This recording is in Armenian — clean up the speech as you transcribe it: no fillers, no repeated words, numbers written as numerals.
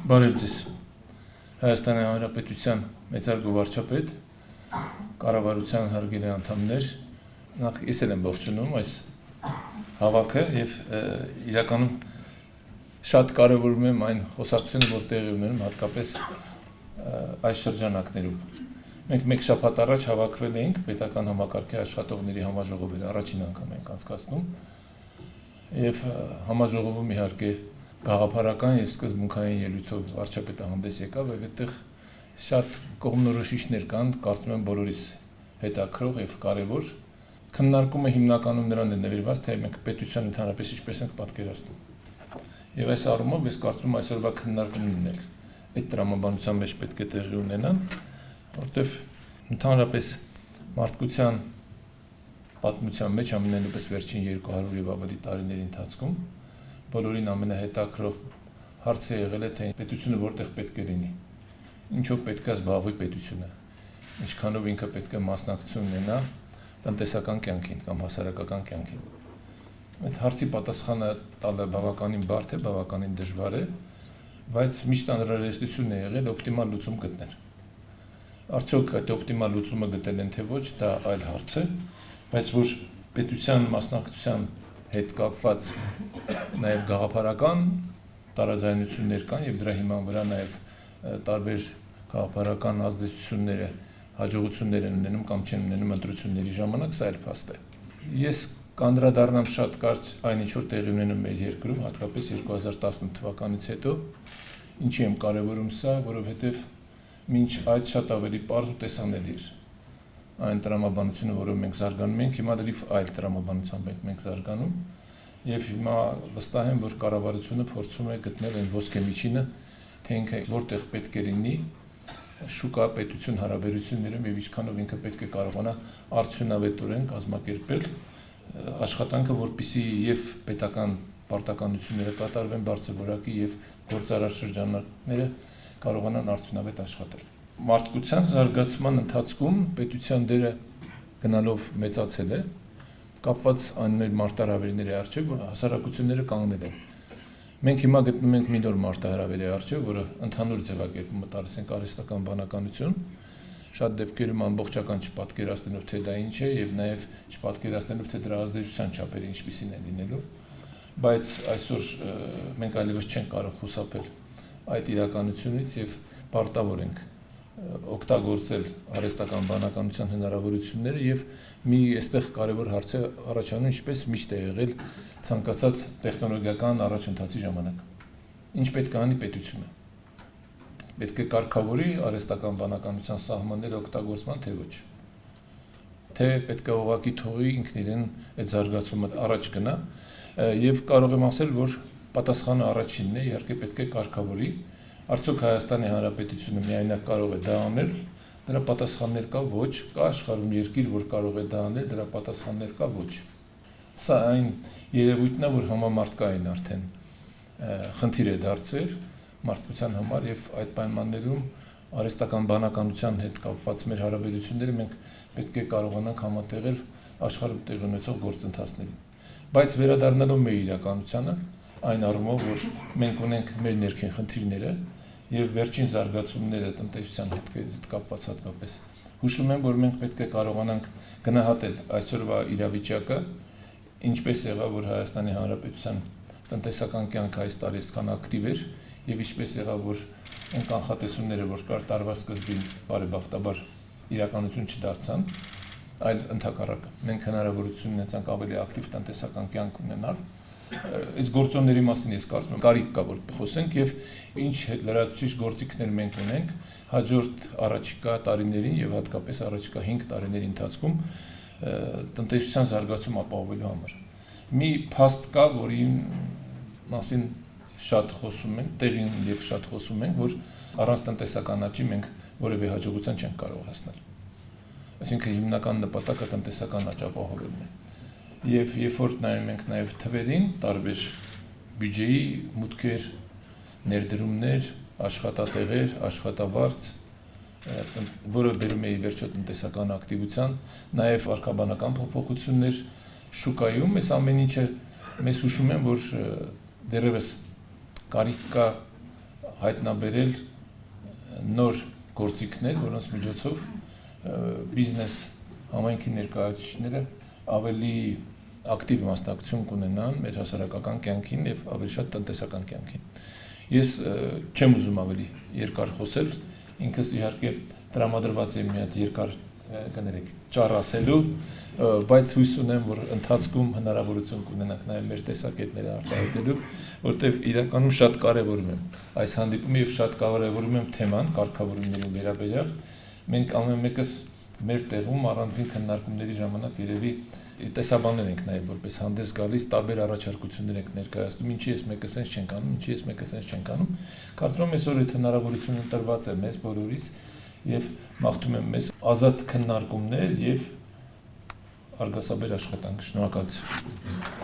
Բարև ձեզ, Հայաստանի Հանրապետության մեծարգո վարչապետ, կառավարության հարգելի անդամներ, նախ ես եմ ողջունում այս հավաքը եւ իրականում շատ կարևորում եմ այն խոսակցությունը, որ տեղի ունենում հատկապես այս շրջանակներում։ Մենք մեկ շաբաթ առաջ հավաքվել էինք պետական համակարգի աշխատողների համաժողովի առաջին անգամ ենք անցկացնում եւ համաժողովում իհարկե գաղափարական եւ սկզբունքային ելույթով վարչապետը հանդես եկավ եւ այդտեղ շատ կողմնորոշիչներ կան, կարծում եմ բոլորիս հետաքրող եւ կարեւոր։ Քննարկումը հիմնականում նրան է նվիրված, թե մենք պետության ընդհանրապես ինչպես ենք պատկերացնում։ Եվ այս առումով ես կարծում եմ այսօրվա քննարկումն էլ այդ տրամաբանության մեջ պետք է տեղի ունենան, որտեղ ընդհանրապես մարդկության պատմության մեջ ամենայնպես վերջին 200 եւ ավելի տարիների ընթացքում բոլորին ամենահետաքրող հարցը եղել է, թե պետությունը որտեղ պետք է լինի, ինչով պետք է զբաղվի պետությունը, ինչքանով ինքը պետք է մասնակցություն ունենա տնտեսական կյանքին կամ հասարակական կյանքին։ Այդ հարցի պատասխանը տալը բավականին բարդ է, բավականին դժվար է, բայց միշտ անհրաժեշտություն է եղել օպտիմալ լուծում գտնել։ Արդյոք այդ օպտիմալ լուծումը գտել են թե ոչ, դա այլ հարց է, բայց որ պետության մասնակցության հետ կապված նաև գաղափարական տարաձայնություններ կան եւ դրա հիման վրա նաև տարբեր գաղափարական ազդեցությունները, հաջողություններ են ունենում կամ չեն ունենում ընտրությունների ժամանակ, սա էլ փաստ է։ Ես կանդրադառնամ շատ կարճ այն ինչ որ տեղի ունենում մեր երկրում, հատկապես 2018 թվականից հետո, ինչի եմ կարևորում սա, որովհետեւ մինչ այդ շատ ավելի պարզ ու տեսանելի էր այն տրամաբանությունը, որով մենք զարգանում ենք, հիմա դեռ այլ տրամաբանությամբ ենք մենք զարգանում եւ հիմա վստահ եմ, որ կառավարությունը փորձում է գտնել այն ոսկե միջինը, թե ինքը որտեղ պետք է լինի շուկա պետություն հարաբերություններում եւ ինչքանով ինքը պետք է կարողանա արդյունավետորեն կազմակերպել աշխատանքը, որպեսզի եւ պետական պարտականությունները կատարվեն բարձր որակի եւ գործարար շրջանակները կարողանան արդյունավետ աշխատել։ Մարդկության զարգացման ընթացքում պետության դերը գնալով մեծացել է, կապված այն մարտահրավերների առջև, որ հասարակությունները կանգնել են։ Մենք հիմա գտնում ենք մի նոր մարտահրավերի առջև, որը ընդհանուր ձևակերպումը տալիս ենք արհեստական բանականություն, շատ դեպքերում ամբողջական չպատկերացնելով, թե դա ինչ է, եւ նաեւ չպատկերացնելով, թե դրա ազդեցության չափերը ինչպիսին են լինելու, բայց այսօր մենք այլևս չենք կարող խուսափել այդ իրականությունից եւ պարտավոր ենք օգտագործել արհեստական բանականության հնարավորությունները եւ մի այստեղ կարևոր հարց է առաջանում, ինչպես միշտ է եղել ցանկացած տեխնոլոգիական առաջընթացի ժամանակ։ Ինչ պետք է անի պետությունը։ Պետք է կարգավորի արհեստական բանականության սահմանները օգտագործման թե ոչ։ Թե պետք է ուղղակի թողի ինքն իրեն այդ զարգացումը առաջ գնա եւ կարող եմ ասել, որ պատասխանը առաջինն է, իհարկե պետք է կարգավորի։ Արդյոք Հայաստանի Հանրապետությունը միայնակ կարող է դա անել, դրա պատասխաններ կա ոչ, կա աշխարհում երկիր, որ կարող է դա անել, դրա պատասխաններ կա ոչ։ Սա այն երևույթն է, որ համամարտկային արդեն խնդիր է դարձել մարդկության համար եւ այդ պայմաններում արհեստական բանականության հետ կապված մեր հարաբերությունները մենք պետք է կարողանանք համատեղել աշխարհում տեղի ունեցող գործընթացներին։ Բայց վերադառնալով մեր իրականությանը, այն առումով, որ մենք ունենք մեր ներքին խնդիրները եւ վերջին զարգացումները տնտեսության հետ կապված հատկապես։ Հուշում եմ, որ մենք պետք է կարողանանք գնահատել այսօրվա իրավիճակը, ինչպես եղավ, որ Հայաստանի Հանրապետության տնտեսական կյանքը այս տարի այսքան ակտիվ էր եւ ինչպես եղավ, որ այն կանխատեսումները, որ կար տարվա սկզբին բարեբախտաբար իրականություն չդարձան, այլ ընդհակառակը մենք հնարավորություն ունեցանք ավելի ակտիվ տնտեսական կյանք ունենալ։ Այս գործոնների մասին ես կարծում եմ կարիք կա որ խոսենք եւ ինչ լրացուցիչ գործիքներ մենք ունենք հաջորդ առաջիկա տարիներին եւ հատկապես առաջիկա 5 տարիների ընթացքում տնտեսության զարգացում ապահովելու համար։ Մի փաստ կա, որի մասին շատ խոսում ենք, տեղին եւ շատ խոսում ենք, որ առանց տնտեսական աճի մենք որևէ հաջողության չենք կարող հասնել։ Այսինքն հիմնական նպատակը տնտեսական աճ ապահովելն է։ Եվ երբ որ նայում ենք նաև թվերին, տարբեր բյուջեի մուտքեր, ներդրումներ, աշխատատեղեր, աշխատավարձ, որը բերում է ի վերջո տնտեսական ակտիվության, նաև վարկաբանական փոփոխություններ շուկայում, այս ամեն ինչը մեզ հուշում են, որ դեռևս կարիք կա հայտնաբերել նոր գործիքներ, որոնց միջոցով բիզնես համայնքի ներկայացուցիչները ավելի ակտիվ մասնակցություն կունենան մեր հասարակական կյանքին եւ ավելի շատ տնտեսական կյանքին։ Ես չեմ ուզում ավելի երկար խոսել, ինքս իհարկե տրամադրված եմ մի հատ երկար կներեք ճառ ասելու, բայց հույս ունեմ, որ ընթացքում հնարավորություն կունենանք նաեւ մեր տեսակետները արտահայտելու, որտեղ իրականում շատ կարեւորում եմ այս հանդիպումը եւ շատ կարեւորում եմ թեման, կարգավորումների վերաբերյալ։ Մենք ամեն մեկս մեր տեղում առանձին քննարկումների ժամանակ երևի տեսաբաններ ենք նաև որպես հանդես գալիս, տարբեր առաջարկություններ ենք ներկայացնում, ինչի ես մեկը sense չենք անում, ինչի ես մեկը sense չենք անում։ Կարծում եմ այսօր այդ հնարավորությունը տրված է մեզ բոլորիս եւ մաղթում եմ մեզ ազատ քննարկումներ եւ արգասաբեր աշխատանք։ Շնորհակալություն։